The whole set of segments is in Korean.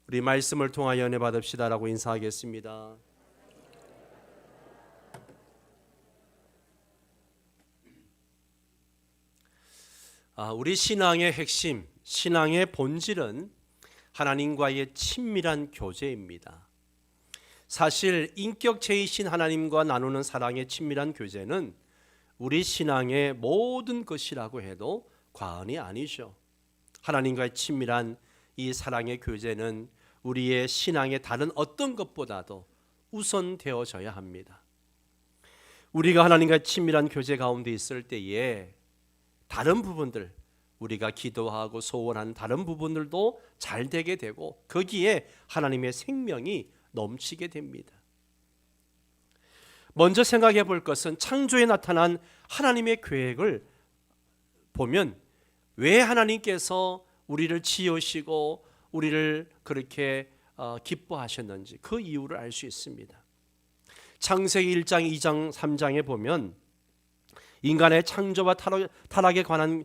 우리 말씀을 통하여 은혜 받읍시다라고 인사하겠습니다. 우리 신앙의 핵심, 신앙의 본질은 하나님과의 친밀한 교제입니다. 사실 인격체이신 하나님과 나누는 사랑의 친밀한 교제는 우리 신앙의 모든 것이라고 해도 과언이 아니죠. 하나님과의 친밀한 이 사랑의 교제는 우리의 신앙의 다른 어떤 것보다도 우선되어져야 합니다. 우리가 하나님과의 친밀한 교제 가운데 있을 때에 다른 부분들, 우리가 기도하고 소원하는 다른 부분들도 잘 되게 되고 거기에 하나님의 생명이 넘치게 됩니다. 먼저 생각해 볼 것은 창조에 나타난 하나님의 계획을 보면 왜 하나님께서 우리를 지으시고 우리를 그렇게 기뻐하셨는지 그 이유를 알 수 있습니다. 창세기 1장, 2장, 3장에 보면 인간의 창조와 타락에 관한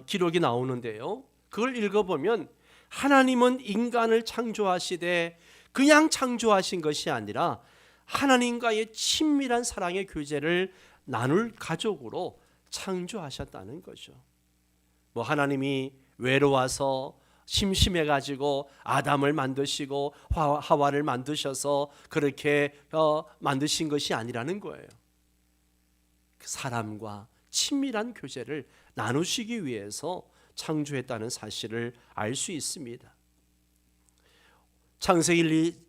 기록이 나오는데요. 그걸 읽어보면 하나님은 인간을 창조하시되 그냥 창조하신 것이 아니라 하나님과의 친밀한 사랑의 교제를 나눌 가족으로 창조하셨다는 거죠. 하나님이 외로워서 심심해가지고 아담을 만드시고 하와를 만드셔서 그렇게 만드신 것이 아니라는 거예요. 사람과 친밀한 교제를 나누시기 위해서 창조했다는 사실을 알 수 있습니다. 창세기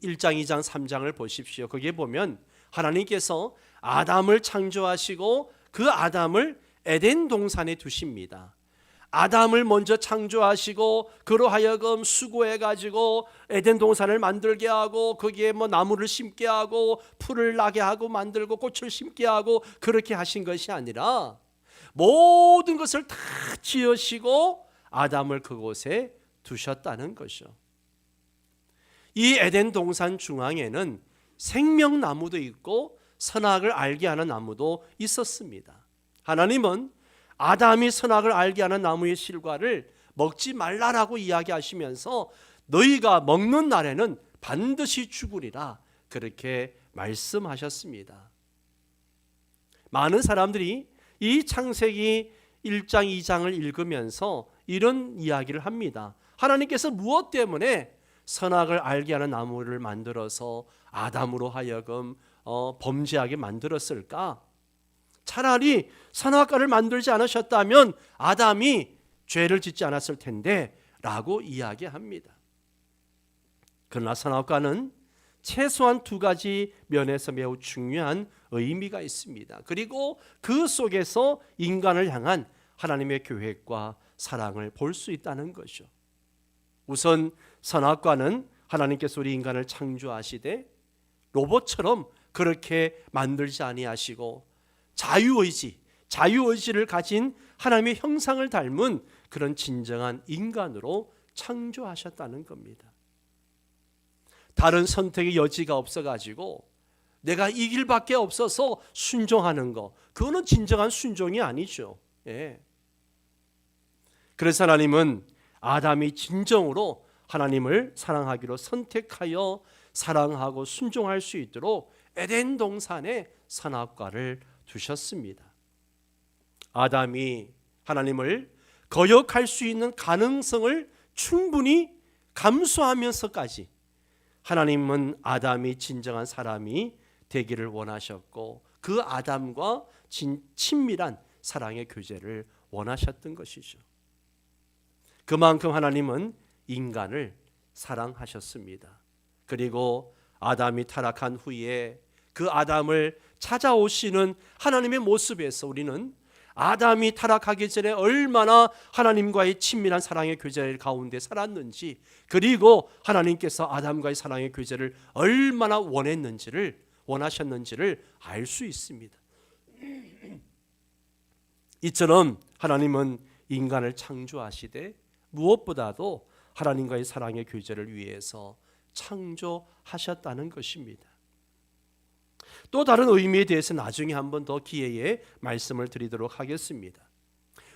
1장, 2장, 3장을 보십시오. 거기에 보면 하나님께서 아담을 창조하시고 그 아담을 에덴 동산에 두십니다. 아담을 먼저 창조하시고 그로 하여금 수고해가지고 에덴 동산을 만들게 하고 거기에 나무를 심게 하고 풀을 나게 하고 만들고 꽃을 심게 하고 그렇게 하신 것이 아니라 모든 것을 다 지으시고 아담을 그곳에 두셨다는 것이죠. 이 에덴 동산 중앙에는 생명나무도 있고 선악을 알게 하는 나무도 있었습니다. 하나님은 아담이 선악을 알게 하는 나무의 실과를 먹지 말라라고 이야기하시면서 너희가 먹는 날에는 반드시 죽으리라 그렇게 말씀하셨습니다. 많은 사람들이 이 창세기 1장 2장을 읽으면서 이런 이야기를 합니다. 하나님께서 무엇 때문에 선악을 알게 하는 나무를 만들어서 아담으로 하여금 범죄하게 만들었을까? 차라리 선악과를 만들지 않으셨다면 아담이 죄를 짓지 않았을 텐데 라고 이야기합니다. 그러나 선악과는 최소한 두 가지 면에서 매우 중요한 의미가 있습니다. 그리고 그 속에서 인간을 향한 하나님의 계획과 사랑을 볼 수 있다는 것이죠. 우선 선악과는 하나님께서 우리 인간을 창조하시되 로봇처럼 그렇게 만들지 아니하시고 자유의지를 가진 하나님의 형상을 닮은 그런 진정한 인간으로 창조하셨다는 겁니다. 다른 선택의 여지가 없어가지고 내가 이 길밖에 없어서 순종하는 거, 그거는 진정한 순종이 아니죠. 그래서 하나님은 아담이 진정으로 하나님을 사랑하기로 선택하여 사랑하고 순종할 수 있도록 에덴 동산에 선악과를 두셨습니다. 아담이 하나님을 거역할 수 있는 가능성을 충분히 감수하면서까지 하나님은 아담이 진정한 사람이 되기를 원하셨고 그 아담과 친밀한 사랑의 교제를 원하셨던 것이죠. 그만큼 하나님은 인간을 사랑하셨습니다. 그리고 아담이 타락한 후에 그 아담을 찾아오시는 하나님의 모습에서 우리는 아담이 타락하기 전에 얼마나 하나님과의 친밀한 사랑의 교제 가운데 살았는지, 그리고 하나님께서 아담과의 사랑의 교제를 얼마나 원하셨는지를 알 수 있습니다. 이처럼 하나님은 인간을 창조하시되 무엇보다도 하나님과의 사랑의 교제를 위해서 창조하셨다는 것입니다. 또 다른 의미에 대해서 나중에 한 번 더 기회에 말씀을 드리도록 하겠습니다.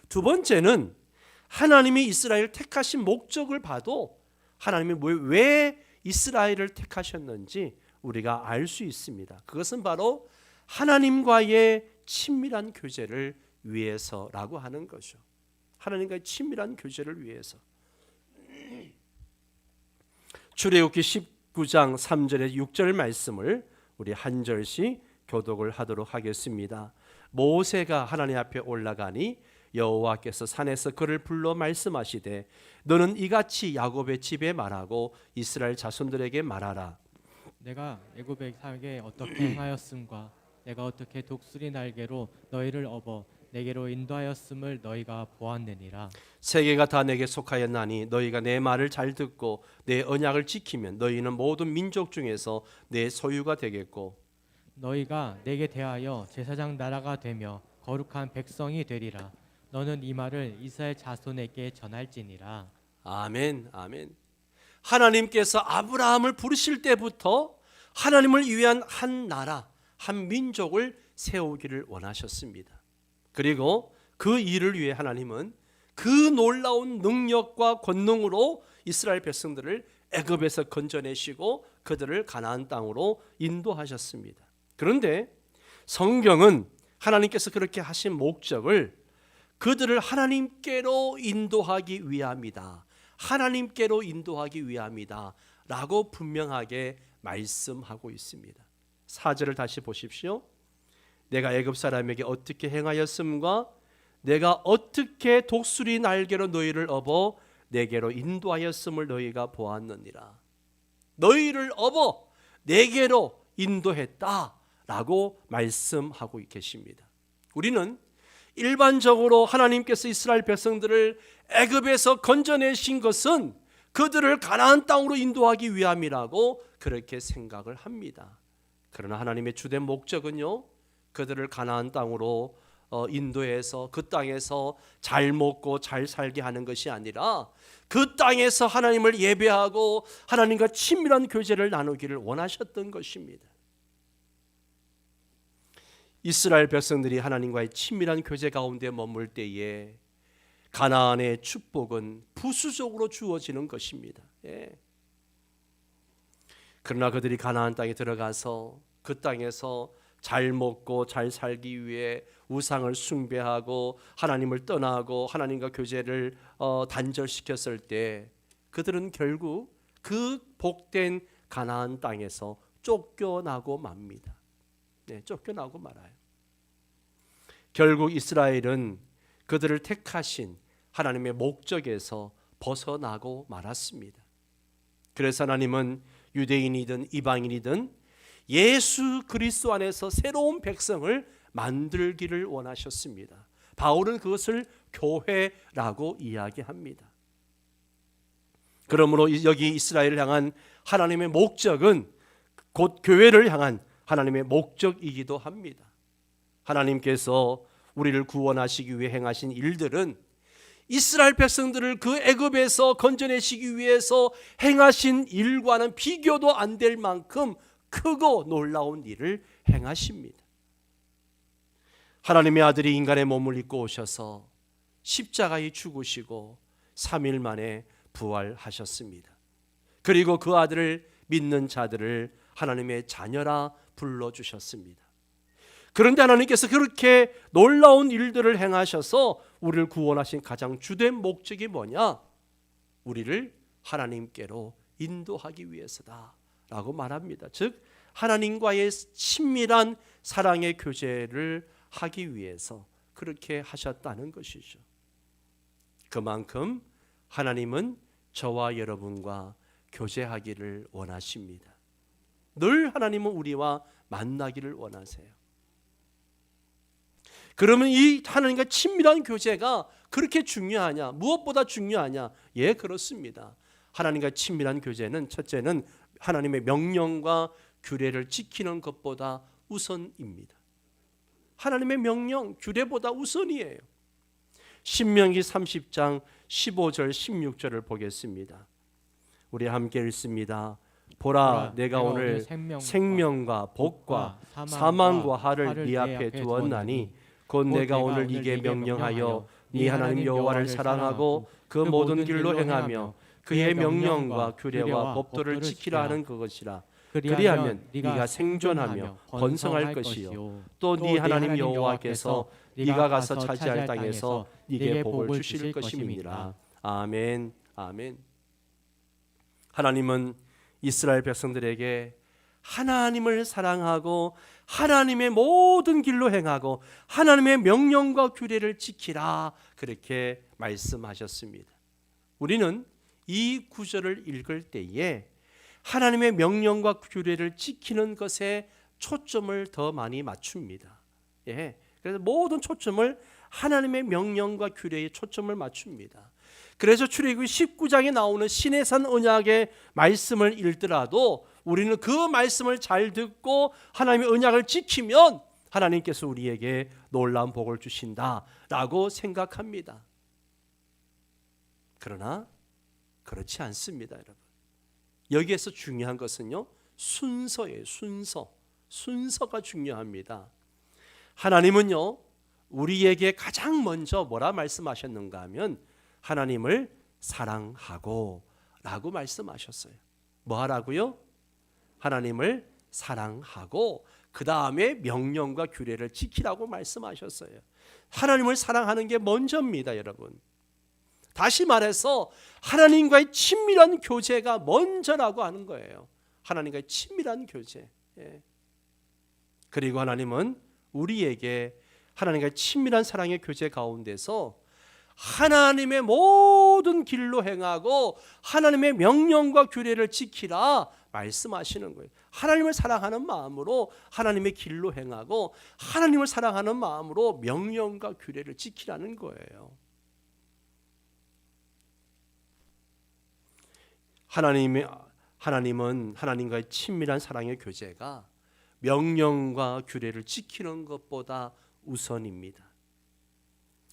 두 번째는 하나님이 이스라엘을 택하신 목적을 봐도 하나님이 왜 이스라엘을 택하셨는지 우리가 알 수 있습니다. 그것은 바로 하나님과의 친밀한 교제를 위해서라고 하는 거죠. 하나님과의 친밀한 교제를 위해서. 출애굽기 19장 3절에 6절 말씀을 우리 한 절씩 교독을 하도록 하겠습니다. 모세가 하나님 앞에 올라가니 여호와께서 산에서 그를 불러 말씀하시되 너는 이같이 야곱의 집에 말하고 이스라엘 자손들에게 말하라. 내가 애굽에게 어떻게 행하였음과 내가 어떻게 독수리 날개로 너희를 업어 내게로 인도하였음을 너희가 보았느니라. 세계가 다 내게 속하였나니 너희가 내 말을 잘 듣고 내 언약을 지키면 너희는 모든 민족 중에서 내 소유가 되겠고 너희가 내게 대하여 제사장 나라가 되며 거룩한 백성이 되리라. 너는 이 말을 이스라엘 자손에게 전할지니라. 아멘, 아멘. 하나님께서 아브라함을 부르실 때부터 하나님을 위한 한 나라, 한 민족을 세우기를 원하셨습니다. 그리고 그 일을 위해 하나님은 그 놀라운 능력과 권능으로 이스라엘 백성들을 애굽에서 건져내시고 그들을 가나안 땅으로 인도하셨습니다. 그런데 성경은 하나님께서 그렇게 하신 목적을 그들을 하나님께로 인도하기 위함이다. 하나님께로 인도하기 위함이다. 라고 분명하게 말씀하고 있습니다. 4절을 다시 보십시오. 내가 애굽 사람에게 어떻게 행하였음과 내가 어떻게 독수리 날개로 너희를 업어 내게로 인도하였음을 너희가 보았느니라. 너희를 업어 내게로 인도했다라고 말씀하고 계십니다. 우리는 일반적으로 하나님께서 이스라엘 백성들을 애굽에서 건져내신 것은 그들을 가나안 땅으로 인도하기 위함이라고 그렇게 생각을 합니다. 그러나 하나님의 주된 목적은요, 그들을 가나안 땅으로 인도해서 그 땅에서 잘 먹고 잘 살게 하는 것이 아니라 그 땅에서 하나님을 예배하고 하나님과 친밀한 교제를 나누기를 원하셨던 것입니다. 이스라엘 백성들이 하나님과의 친밀한 교제 가운데 머물 때에 가나안의 축복은 부수적으로 주어지는 것입니다. 그러나 그들이 가나안 땅에 들어가서 그 땅에서 잘 먹고 잘 살기 위해 우상을 숭배하고 하나님을 떠나고 하나님과 교제를 단절시켰을 때 그들은 결국 그 복된 가나안 땅에서 쫓겨나고 맙니다. 쫓겨나고 말아요. 결국 이스라엘은 그들을 택하신 하나님의 목적에서 벗어나고 말았습니다. 그래서 하나님은 유대인이든 이방인이든 예수 그리스도 안에서 새로운 백성을 만들기를 원하셨습니다. 바울은 그것을 교회라고 이야기합니다. 그러므로 여기 이스라엘을 향한 하나님의 목적은 곧 교회를 향한 하나님의 목적이기도 합니다. 하나님께서 우리를 구원하시기 위해 행하신 일들은 이스라엘 백성들을 그 애굽에서 건져내시기 위해서 행하신 일과는 비교도 안 될 만큼 크고 놀라운 일을 행하십니다. 하나님의 아들이 인간의 몸을 입고 오셔서 십자가에 죽으시고 3일 만에 부활하셨습니다. 그리고 그 아들을 믿는 자들을 하나님의 자녀라 불러주셨습니다. 그런데 하나님께서 그렇게 놀라운 일들을 행하셔서 우리를 구원하신 가장 주된 목적이 뭐냐? 우리를 하나님께로 인도하기 위해서다 라고 말합니다. 즉 하나님과의 친밀한 사랑의 교제를 하기 위해서 그렇게 하셨다는 것이죠. 그만큼 하나님은 저와 여러분과 교제하기를 원하십니다. 늘 하나님은 우리와 만나기를 원하세요. 그러면 이 하나님과 친밀한 교제가 그렇게 중요하냐? 무엇보다 중요하냐? 예, 그렇습니다. 하나님과 친밀한 교제는 첫째는 하나님의 명령과 규례를 지키는 것보다 우선입니다. 하나님의 명령, 규례보다 우선이에요. 신명기 30장 15절 16절을 보겠습니다. 우리 함께 읽습니다. 보라, 내가 오늘 생명과 복과 사망과 화를 네 앞에 두었나니 곧 내가 오늘 네게 명령하여 네 하나님 여호와를 사랑하고 그 모든 길로 행하며 그의 명령과 규례와 법도를 지키라 하는 그것이라. 그리하면 네가 생존하며 번성할 것이요 또 네 하나님 여호와께서 네가 가서 차지할 땅에서 네게 복을 주실 것임이니라. 아멘. 아멘. 하나님은 이스라엘 백성들에게 하나님을 사랑하고 하나님의 모든 길로 행하고 하나님의 명령과 규례를 지키라, 그렇게 말씀하셨습니다. 우리는 이 구절을 읽을 때에 하나님의 명령과 규례를 지키는 것에 초점을 더 많이 맞춥니다. 그래서 모든 초점을 하나님의 명령과 규례에 초점을 맞춥니다. 그래서 출애굽기 19장에 나오는 시내산 언약의 말씀을 읽더라도 우리는 그 말씀을 잘 듣고 하나님의 언약을 지키면 하나님께서 우리에게 놀라운 복을 주신다라고 생각합니다. 그러나 그렇지 않습니다, 여러분. 여기에서 중요한 것은요, 순서예요. 순서가 중요합니다. 하나님은요, 우리에게 가장 먼저 뭐라 말씀하셨는가 하면 하나님을 사랑하고 라고 말씀하셨어요. 뭐 하라고요? 하나님을 사랑하고 그 다음에 명령과 규례를 지키라고 말씀하셨어요. 하나님을 사랑하는 게 먼저입니다, 여러분. 다시 말해서 하나님과의 친밀한 교제가 먼저라고 하는 거예요. 하나님과의 친밀한 교제. 그리고 하나님은 우리에게 하나님과의 친밀한 사랑의 교제 가운데서 하나님의 모든 길로 행하고 하나님의 명령과 규례를 지키라 말씀하시는 거예요. 하나님을 사랑하는 마음으로 하나님의 길로 행하고 하나님을 사랑하는 마음으로 명령과 규례를 지키라는 거예요. 하나님은 하나님과의 친밀한 사랑의 교제가 명령과 규례를 지키는 것보다 우선입니다.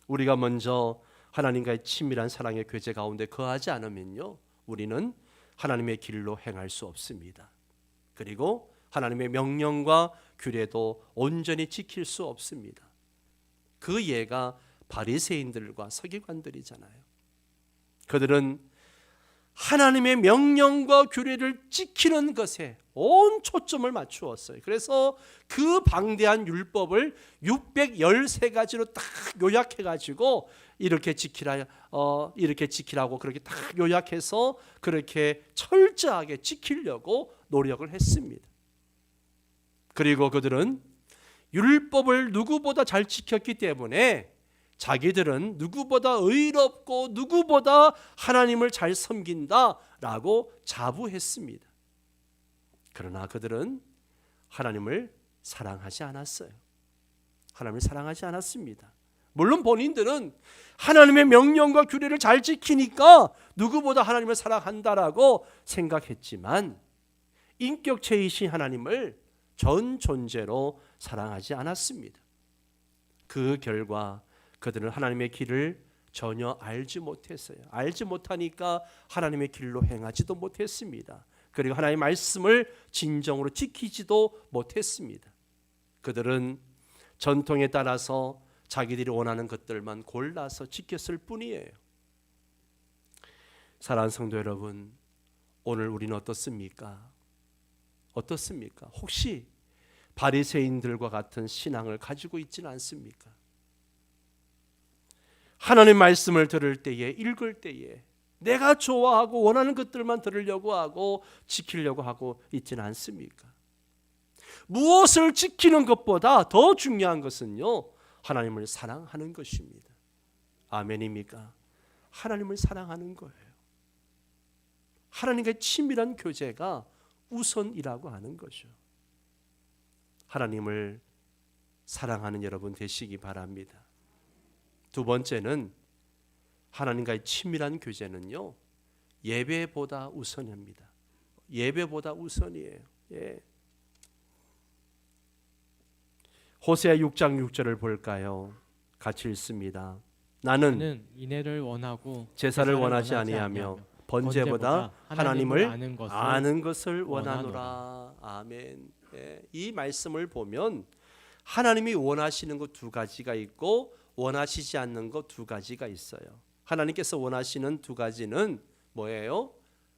우리가 먼저 하나님과의 친밀한 사랑의 교제 가운데 거하지 않으면요, 우리는 하나님의 길로 행할 수 없습니다. 그리고 하나님의 명령과 규례도 온전히 지킬 수 없습니다. 그 예가 바리새인들과 서기관들이잖아요. 그들은 하나님의 명령과 규례를 지키는 것에 온 초점을 맞추었어요. 그래서 그 방대한 율법을 613가지로 딱 요약해가지고 이렇게 지키라고 그렇게 딱 요약해서 그렇게 철저하게 지키려고 노력을 했습니다. 그리고 그들은 율법을 누구보다 잘 지켰기 때문에 자기들은 누구보다 의롭고 누구보다 하나님을 잘 섬긴다라고 자부했습니다. 그러나 그들은 하나님을 사랑하지 않았어요. 하나님을 사랑하지 않았습니다. 물론 본인들은 하나님의 명령과 규례를 잘 지키니까 누구보다 하나님을 사랑한다라고 생각했지만 인격체이신 하나님을 전 존재로 사랑하지 않았습니다. 그 결과 그들은 하나님의 길을 전혀 알지 못했어요. 알지 못하니까 하나님의 길로 행하지도 못했습니다. 그리고 하나님의 말씀을 진정으로 지키지도 못했습니다. 그들은 전통에 따라서 자기들이 원하는 것들만 골라서 지켰을 뿐이에요. 사랑하는 성도 여러분, 오늘 우리는 어떻습니까? 어떻습니까? 혹시 바리새인들과 같은 신앙을 가지고 있지는 않습니까? 하나님 말씀을 들을 때에, 읽을 때에 내가 좋아하고 원하는 것들만 들으려고 하고 지키려고 하고 있지는 않습니까? 무엇을 지키는 것보다 더 중요한 것은요, 하나님을 사랑하는 것입니다. 아멘입니까? 하나님을 사랑하는 거예요. 하나님과의 친밀한 교제가 우선이라고 하는 거죠. 하나님을 사랑하는 여러분 되시기 바랍니다. 두 번째는 하나님과의 친밀한 교제는요, 예배보다 우선입니다. 예배보다 우선이에요. 호세아 6장 6절을 볼까요? 같이 읽습니다. 나는 인애를 원하고 제사를 원하지 아니하며 번제보다 하나님을 아는 것을 원하노라. 아멘. 이 말씀을 보면 하나님이 원하시는 것 두 가지가 있고 원하시지 않는 것 두 가지가 있어요. 하나님께서 원하시는 두 가지는 뭐예요?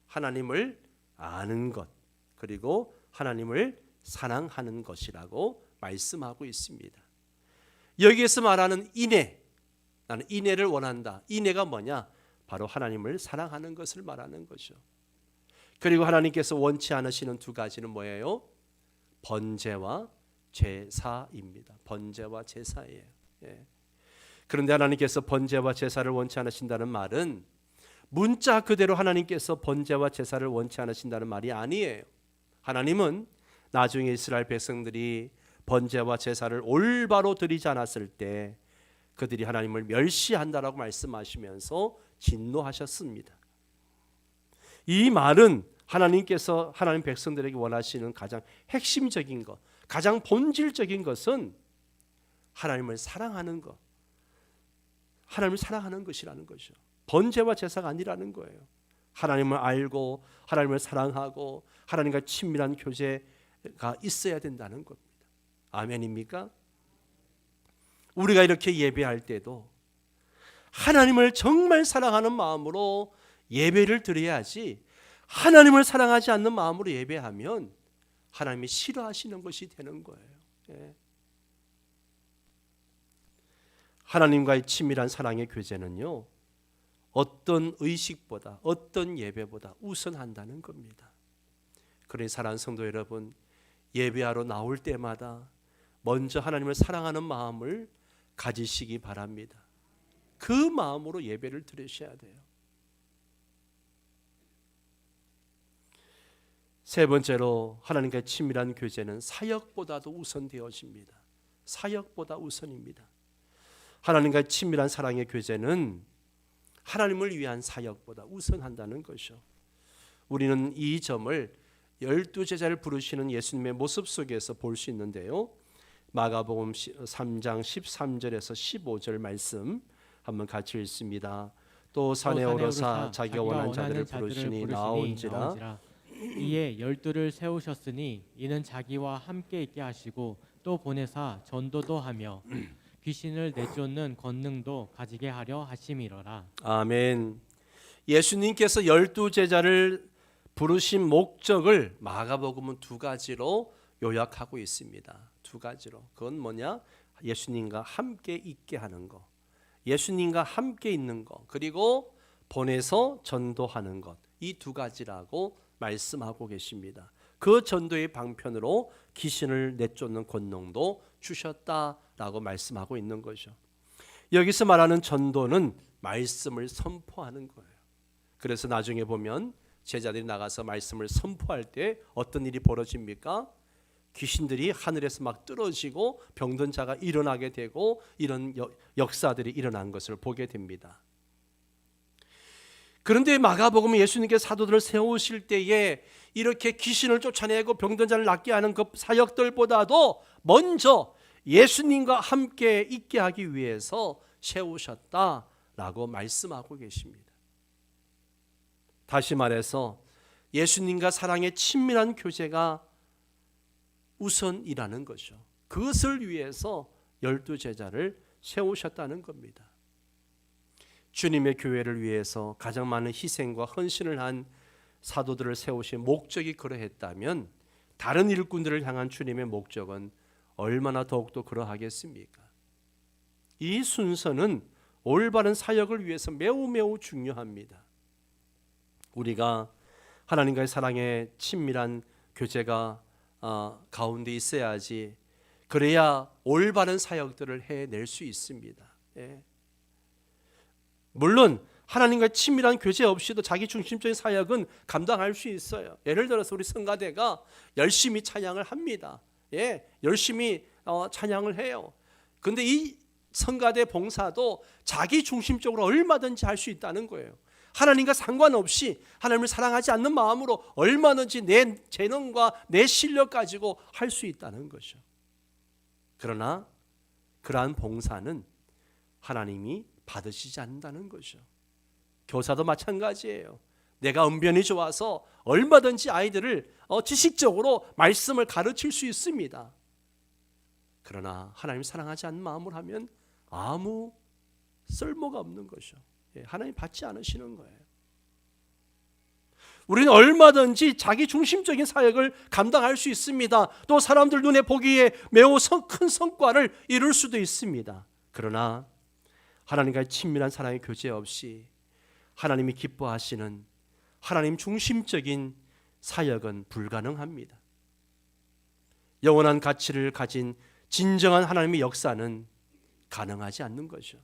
하나님을 아는 것, 그리고 하나님을 사랑하는 것이라고 말씀하고 있습니다. 여기에서 말하는 인애, 나는 인애를 원한다. 인애가 뭐냐? 바로 하나님을 사랑하는 것을 말하는 거죠. 그리고 하나님께서 원치 않으시는 두 가지는 뭐예요? 번제와 제사입니다. 번제와 제사예요. 예. 그런데 하나님께서 번제와 제사를 원치 않으신다는 말은 문자 그대로 하나님께서 번제와 제사를 원치 않으신다는 말이 아니에요. 하나님은 나중에 이스라엘 백성들이 번제와 제사를 올바로 드리지 않았을 때 그들이 하나님을 멸시한다라고 말씀하시면서 진노하셨습니다. 이 말은 하나님께서 하나님 백성들에게 원하시는 가장 핵심적인 것, 가장 본질적인 것은 하나님을 사랑하는 것, 하나님을 사랑하는 것이라는 거죠. 번제와 제사가 아니라는 거예요. 하나님을 알고 하나님을 사랑하고 하나님과 친밀한 교제가 있어야 된다는 겁니다. 아멘입니까? 우리가 이렇게 예배할 때도 하나님을 정말 사랑하는 마음으로 예배를 드려야지, 하나님을 사랑하지 않는 마음으로 예배하면 하나님이 싫어하시는 것이 되는 거예요. 예. 하나님과의 친밀한 사랑의 교제는요, 어떤 의식보다 어떤 예배보다 우선한다는 겁니다. 그러니 사랑하는 성도 여러분, 예배하러 나올 때마다 먼저 하나님을 사랑하는 마음을 가지시기 바랍니다. 그 마음으로 예배를 드리셔야 돼요. 세 번째로 하나님과의 친밀한 교제는 사역보다도 우선되어집니다. 사역보다 우선입니다. 하나님과의 친밀한 사랑의 교제는 하나님을 위한 사역보다 우선한다는 것이죠. 우리는 이 점을 12제자를 부르시는 예수님의 모습 속에서 볼 수 있는데요. 마가복음 3장 13절에서 15절 말씀 한번 같이 읽습니다. 또 산에 오르사 자기가 원하는 자들을 부르시니 나온지라. 이에 12를 세우셨으니 이는 자기와 함께 있게 하시고 또 보내사 전도도 하며 귀신을 내쫓는 권능도 가지게 하려 하심이로라. 아멘. 예수님께서 12제자를 부르신 목적을 마가복음은 두 가지로 요약하고 있습니다. 두 가지로. 그건 뭐냐? 예수님과 함께 있게 하는 것, 예수님과 함께 있는 것, 그리고 보내서 전도하는 것. 이 두 가지라고 말씀하고 계십니다. 그 전도의 방편으로 귀신을 내쫓는 권능도 주셨다라고 말씀하고 있는 거죠. 여기서 말하는 전도는 말씀을 선포하는 거예요. 그래서 나중에 보면 제자들이 나가서 말씀을 선포할 때 어떤 일이 벌어집니까? 귀신들이 하늘에서 막 떨어지고 병든 자가 일어나게 되고 이런 역사들이 일어난 것을 보게 됩니다. 그런데 마가복음은 예수님께서 사도들을 세우실 때에 이렇게 귀신을 쫓아내고 병든 자를 낫게 하는 그 사역들보다도 먼저 예수님과 함께 있게 하기 위해서 세우셨다라고 말씀하고 계십니다. 다시 말해서 예수님과 사랑의 친밀한 교제가 우선이라는 거죠. 그것을 위해서 12제자를 세우셨다는 겁니다. 주님의 교회를 위해서 가장 많은 희생과 헌신을 한 사도들을 세우신 목적이 그러했다면 다른 일꾼들을 향한 주님의 목적은 얼마나 더욱더 그러하겠습니까? 이 순서는 올바른 사역을 위해서 매우 중요합니다. 우리가 하나님과의 사랑의 친밀한 교제가 가운데 있어야지, 그래야 올바른 사역들을 해낼 수 있습니다. 예. 물론 하나님과 친밀한 교제 없이도 자기 중심적인 사역은 감당할 수 있어요. 예를 들어서 우리 성가대가 열심히 찬양을 합니다. 예, 열심히 찬양을 해요. 그런데 이 성가대 봉사도 자기 중심적으로 얼마든지 할 수 있다는 거예요. 하나님과 상관없이 하나님을 사랑하지 않는 마음으로 얼마든지 내 재능과 내 실력 가지고 할 수 있다는 거죠. 그러나 그러한 봉사는 하나님이 받으시지 않는다는 거죠. 교사도 마찬가지예요. 내가 언변이 좋아서 얼마든지 아이들을 지식적으로 말씀을 가르칠 수 있습니다. 그러나 하나님 사랑하지 않는 마음으로 하면 아무 쓸모가 없는 거죠. 하나님 받지 않으시는 거예요. 우리는 얼마든지 자기 중심적인 사역을 감당할 수 있습니다. 또 사람들 눈에 보기에 매우 큰 성과를 이룰 수도 있습니다. 그러나 하나님과의 친밀한 사랑의 교제 없이 하나님이 기뻐하시는 하나님 중심적인 사역은 불가능합니다. 영원한 가치를 가진 진정한 하나님의 역사는 가능하지 않는 거죠.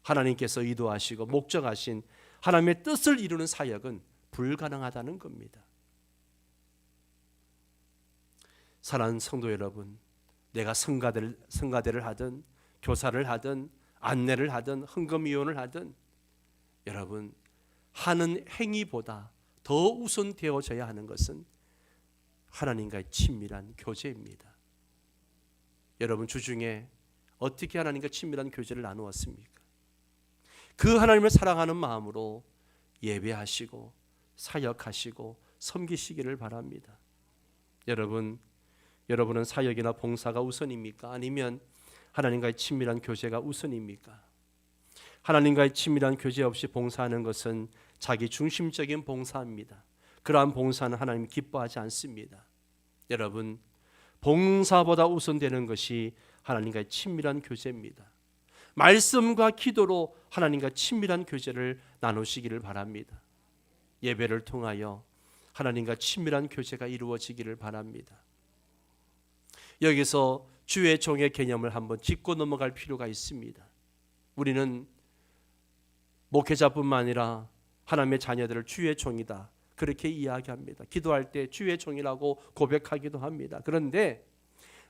하나님께서 의도하시고 목적하신 하나님의 뜻을 이루는 사역은 불가능하다는 겁니다. 사랑하는 성도 여러분, 내가 성가대를 하든 교사를 하든 안내를 하든 헌금위원을 하든 여러분, 하는 행위보다 더 우선되어져야 하는 것은 하나님과의 친밀한 교제입니다. 여러분, 주중에 어떻게 하나님과 친밀한 교제를 나누었습니까? 그 하나님을 사랑하는 마음으로 예배하시고 사역하시고 섬기시기를 바랍니다. 여러분은 사역이나 봉사가 우선입니까? 아니면 하나님과의 친밀한 교제가 우선입니까? 하나님과의 친밀한 교제 없이 봉사하는 것은 자기 중심적인 봉사입니다. 그러한 봉사는 하나님이 기뻐하지 않습니다. 여러분, 봉사보다 우선되는 것이 하나님과의 친밀한 교제입니다. 말씀과 기도로 하나님과 친밀한 교제를 나누시기를 바랍니다. 예배를 통하여 하나님과 친밀한 교제가 이루어지기를 바랍니다. 여기서 주의 종의 개념을 한번 짚고 넘어갈 필요가 있습니다. 우리는 목회자뿐만 아니라 하나님의 자녀들을 주의 종이다, 그렇게 이야기합니다. 기도할 때 주의 종이라고 고백하기도 합니다. 그런데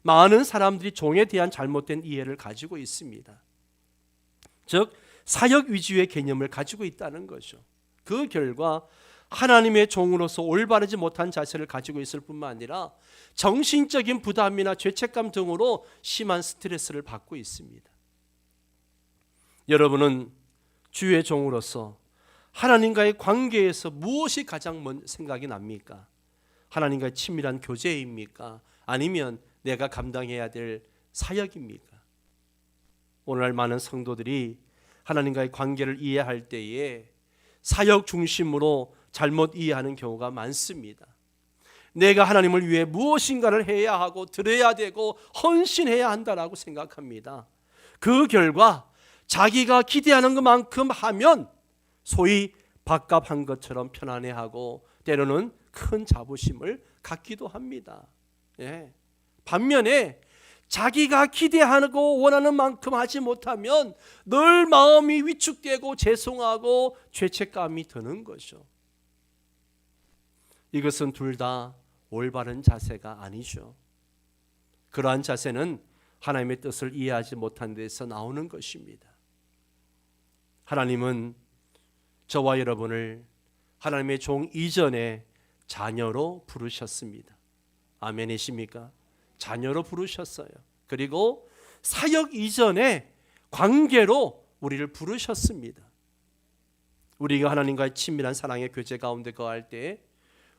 많은 사람들이 종에 대한 잘못된 이해를 가지고 있습니다. 즉 사역 위주의 개념을 가지고 있다는 거죠. 그 결과 하나님의 종으로서 올바르지 못한 자세를 가지고 있을 뿐만 아니라 정신적인 부담이나 죄책감 등으로 심한 스트레스를 받고 있습니다. 여러분은 주의 종으로서 하나님과의 관계에서 무엇이 가장 먼저 생각이 납니까? 하나님과의 친밀한 교제입니까? 아니면 내가 감당해야 될 사역입니까? 오늘날 많은 성도들이 하나님과의 관계를 이해할 때에 사역 중심으로 잘못 이해하는 경우가 많습니다. 내가 하나님을 위해 무엇인가를 해야 하고 드려야 되고 헌신해야 한다라고 생각합니다. 그 결과 자기가 기대하는 것만큼 하면 소위 밥값한 것처럼 편안해하고 때로는 큰 자부심을 갖기도 합니다. 예. 반면에 자기가 기대하고 원하는 만큼 하지 못하면 늘 마음이 위축되고 죄송하고 죄책감이 드는 거죠. 이것은 둘 다 올바른 자세가 아니죠. 그러한 자세는 하나님의 뜻을 이해하지 못한 데서 나오는 것입니다. 하나님은 저와 여러분을 하나님의 종 이전에 자녀로 부르셨습니다. 아멘이십니까? 자녀로 부르셨어요. 그리고 사역 이전에 관계로 우리를 부르셨습니다. 우리가 하나님과의 친밀한 사랑의 교제 가운데 거할 때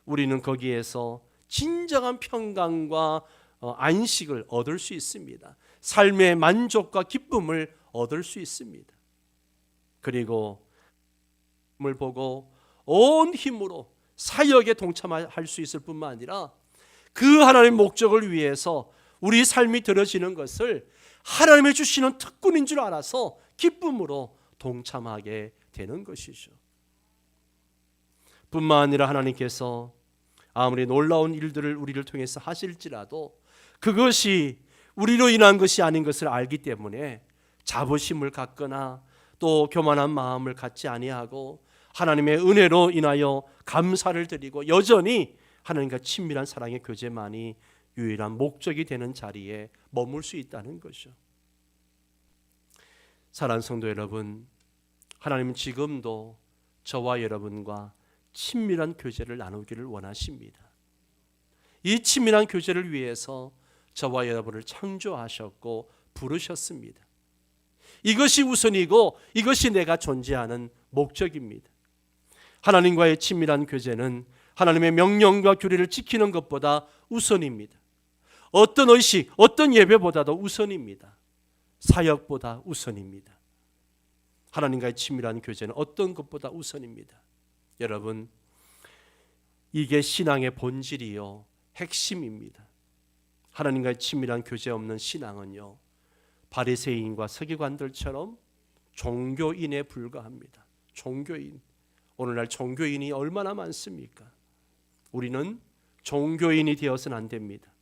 우리는 거기에서 진정한 평강과 안식을 얻을 수 있습니다. 삶의 만족과 기쁨을 얻을 수 있습니다. 그리고 을 보고 온 힘으로 사역에 동참할 수 있을 뿐만 아니라 그 하나님의 목적을 위해서 우리 삶이 들어지는 것을 하나님이 주시는 특권인 줄 알아서 기쁨으로 동참하게 되는 것이죠. 뿐만 아니라 하나님께서 아무리 놀라운 일들을 우리를 통해서 하실지라도 그것이 우리로 인한 것이 아닌 것을 알기 때문에 자부심을 갖거나 또 교만한 마음을 갖지 아니하고 하나님의 은혜로 인하여 감사를 드리고 여전히 하나님과 친밀한 사랑의 교제만이 유일한 목적이 되는 자리에 머물 수 있다는 거죠. 사랑하는 성도 여러분, 하나님은 지금도 저와 여러분과 친밀한 교제를 나누기를 원하십니다. 이 친밀한 교제를 위해서 저와 여러분을 창조하셨고 부르셨습니다. 이것이 우선이고 이것이 내가 존재하는 목적입니다. 하나님과의 친밀한 교제는 하나님의 명령과 규례를 지키는 것보다 우선입니다. 어떤 의식, 어떤 예배보다도 우선입니다. 사역보다 우선입니다. 하나님과의 친밀한 교제는 어떤 것보다 우선입니다. 여러분, 이게 신앙의 본질이요 핵심입니다. 하나님과의 친밀한 교제 없는 신앙은요 바리새인과 서기관들처럼 종교인에 불과합니다. 종교인. 오늘날 종교인이 얼마나 많습니까? 우리는 종교인이 되어서는 안 됩니다.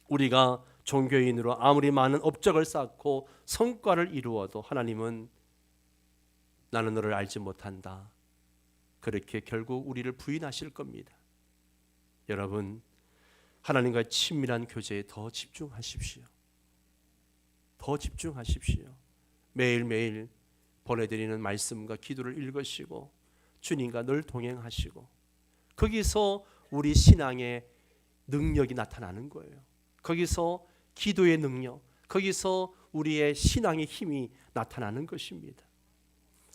우리가 종교인으로 아무리 많은 업적을 쌓고 성과를 이루어도 하나님은 나는 너를 알지 못한다. 그렇게 결국 우리를 부인하실 겁니다. 여러분, 하나님과의 친밀한 교제에 더 집중하십시오. 더 집중하십시오. 매일매일 보내드리는 말씀과 기도를 읽으시고 주님과 늘 동행하시고 거기서 우리 신앙의 능력이 나타나는 거예요. 거기서 기도의 능력, 거기서 우리의 신앙의 힘이 나타나는 것입니다.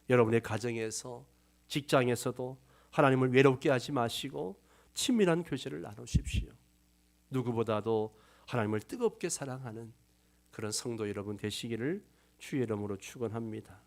여러분의 가정에서, 직장에서도 하나님을 외롭게 하지 마시고 친밀한 교제를 나누십시오. 누구보다도 하나님을 뜨겁게 사랑하는 그런 성도 여러분 되시기를 주의 이름으로 축원합니다.